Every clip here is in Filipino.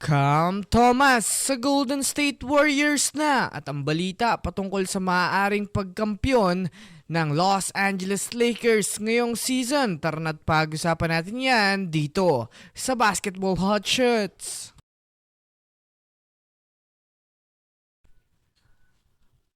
Cam Thomas sa Golden State Warriors na at ang balita patungkol sa maaaring pagkampiyon ng Los Angeles Lakers ngayong season. Tara na't pag-usapan natin yan dito sa Basketball Hot Shots.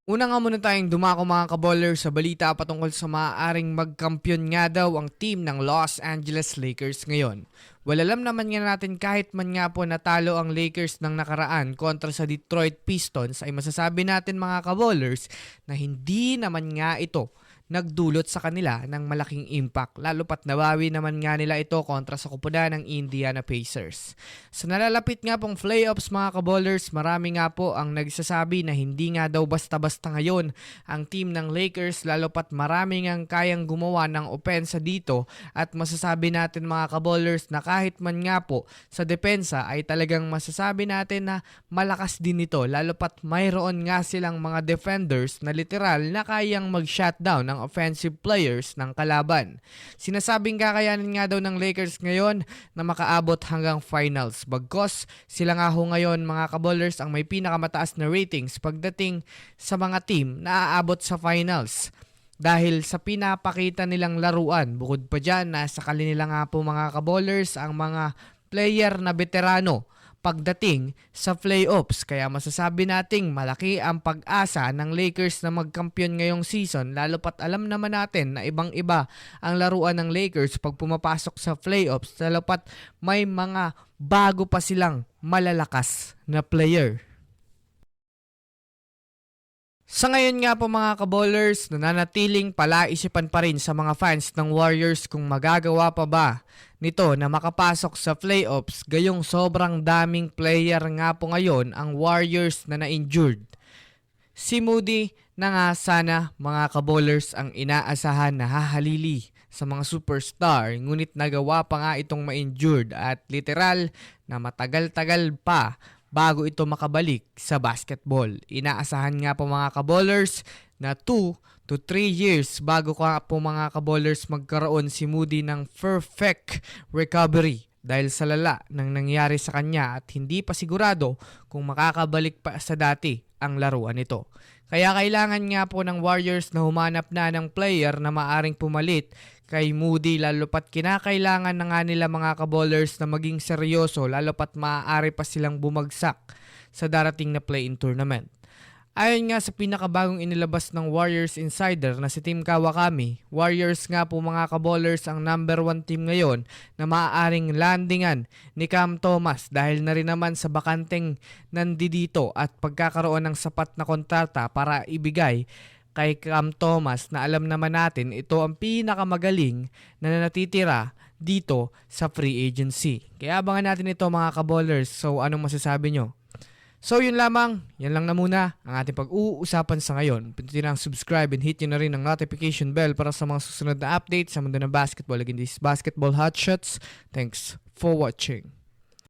Una nga muna tayong dumako mga kaboller sa balita patungkol sa maaaring magkampiyon nga daw ang team ng Los Angeles Lakers ngayon. Alam naman nga natin kahit man nga po natalo ang Lakers ng nakaraan kontra sa Detroit Pistons ay masasabi natin mga kabollers na hindi naman nga ito nagdulot sa kanila ng malaking impact, lalo pat nabawi naman nga nila ito kontra sa kupunan ng Indiana Pacers. Sa nalalapit nga pong playoffs mga kabollers, marami nga po ang nagsasabi na hindi nga daw basta-basta ngayon ang team ng Lakers, lalo pat marami nga kayang gumawa ng opensa dito at masasabi natin mga kabollers na kahit man nga po sa depensa ay talagang masasabi natin na malakas din ito, lalo pat mayroon nga silang mga defenders na literal na kayang mag-shutdown ng offensive players ng kalaban. Sinasabing kakayanin nga daw ng Lakers ngayon na makaabot hanggang finals. Bagkos sila nga ho ngayon mga kabollers ang may pinakamataas na ratings pagdating sa mga team na aabot sa finals. Dahil sa pinapakita nilang laruan, bukod pa dyan nasa kanila nga po mga kabollers ang mga player na veterano pagdating sa playoffs. Kaya masasabi nating malaki ang pag-asa ng Lakers na magkampiyon ngayong season, lalo pat alam naman natin na ibang-iba ang laruan ng Lakers pag pumapasok sa playoffs, lalo pat may mga bago pa silang malalakas na player. Sa ngayon nga po mga kabollers, nananatiling palaisipan pa rin sa mga fans ng Warriors kung magagawa pa ba nito na makapasok sa playoffs gayong sobrang daming player nga po ngayon ang Warriors na na-injured. Si Moody na nga sana mga kabollers ang inaasahan na hahalili sa mga superstar, ngunit nagawa pa nga itong ma-injured at literal na matagal-tagal pa bago ito makabalik sa basketball. Inaasahan nga po mga kabollers na 2 to 3 years bago ka po mga kabollers magkaroon si Moody ng perfect recovery dahil sa lala ng nangyari sa kanya at hindi pa sigurado kung makakabalik pa sa dati ang laruan nito. Kaya kailangan nga po ng Warriors na humanap na ng player na maaring pumalit kay Moody, lalo pat kinakailangan na nga nila mga kabollers na maging seryoso, lalo pat maaari pa silang bumagsak sa darating na play-in tournament. Ayon nga sa pinakabagong inilabas ng Warriors Insider na si Tim Kawakami, Warriors nga po mga kabollers ang number 1 team ngayon na maaaring landingan ni Cam Thomas dahil na rin naman sa bakanteng nandito at pagkakaroon ng sapat na kontrata para ibigay kay Cam Thomas na alam naman natin ito ang pinakamagaling na natitira dito sa free agency. Kaya abangan natin ito mga kabollers. So anong masasabi nyo? So yun lamang, yan lang na muna ang ating pag-uusapan sa ngayon. Pindutin ang subscribe and hit nyo na rin ang notification bell para sa mga susunod na updates sa mundo ng basketball. Again, this is Basketball Hot Shots. Thanks for watching.